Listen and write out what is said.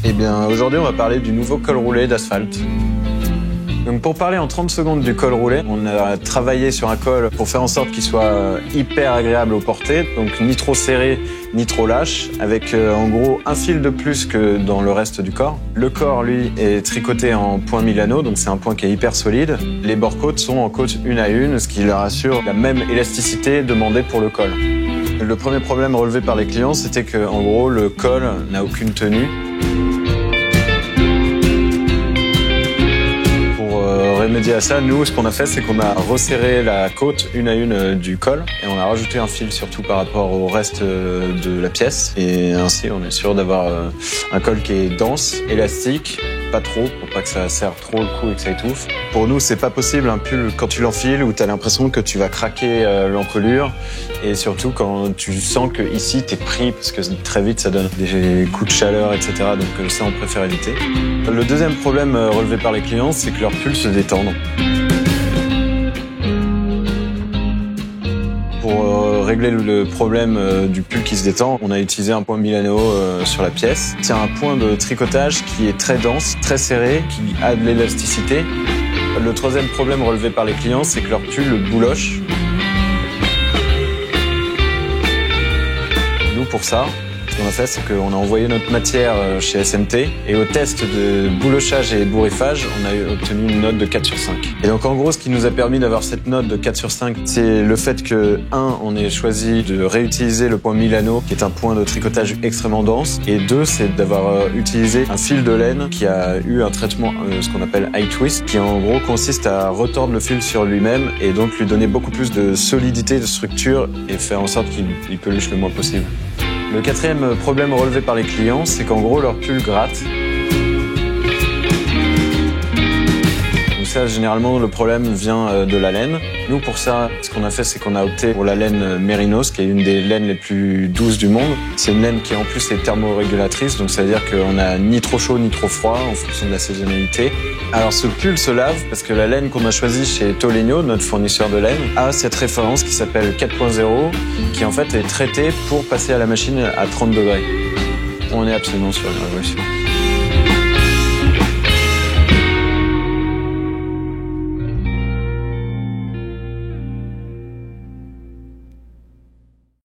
Eh bien, aujourd'hui, on va parler du nouveau col roulé d'asphalte. Donc, pour parler en 30 secondes du col roulé, on a travaillé sur un col pour faire en sorte qu'il soit hyper agréable au porté, donc ni trop serré, ni trop lâche, avec en gros un fil de plus que dans le reste du corps. Le corps, lui, est tricoté en point Milano, donc c'est un point qui est hyper solide. Les bords-côtes sont en côte une à une, ce qui leur assure la même élasticité demandée pour le col. Le premier problème relevé par les clients, c'était que, en gros, le col n'a aucune tenue. Remédier à ça, nous, ce qu'on a fait, c'est qu'on a resserré la côte une à une du col et on a rajouté un fil surtout par rapport au reste de la pièce. Et ainsi, on est sûr d'avoir un col qui est dense, élastique, pas trop, pour pas que ça serre trop le cou et que ça étouffe. Pour nous, c'est pas possible un pull quand tu l'enfiles où t'as l'impression que tu vas craquer l'encolure et surtout quand tu sens que ici t'es pris parce que très vite ça donne des coups de chaleur, etc. Donc ça, on préfère éviter. Le deuxième problème relevé par les clients, c'est que leur pull se détend. Pour régler le problème du pull qui se détend, on a utilisé un point Milano sur la pièce. C'est un point de tricotage qui est très dense, très serré, qui a de l'élasticité. Le troisième problème relevé par les clients, c'est que leur pull bouloche. Nous, pour ça, ce qu'on a fait, c'est qu'on a envoyé notre matière chez SMT et au test de boulochage et bourriffage, on a obtenu une note de 4 sur 5. Et donc en gros, ce qui nous a permis d'avoir cette note de 4 sur 5, c'est le fait que, on ait choisi de réutiliser le point Milano, qui est un point de tricotage extrêmement dense, et deux, c'est d'avoir utilisé un fil de laine qui a eu un traitement, ce qu'on appelle high twist, qui en gros consiste à retordre le fil sur lui-même et donc lui donner beaucoup plus de solidité, de structure et faire en sorte qu'il peluche le moins possible. Le quatrième problème relevé par les clients, c'est qu'en gros, leur pull gratte. Donc ça, généralement, le problème vient de la laine. Nous, pour ça, ce qu'on a fait, c'est qu'on a opté pour la laine Mérinos, qui est une des laines les plus douces du monde. C'est une laine qui, en plus, est thermorégulatrice, donc ça veut dire qu'on n'a ni trop chaud ni trop froid en fonction de la saisonnalité. Alors, ce pull se lave parce que la laine qu'on a choisie chez Tolegno, notre fournisseur de laine, a cette référence qui s'appelle 4.0, qui en fait est traitée pour passer à la machine à 30 degrés. On est absolument sur une révolution.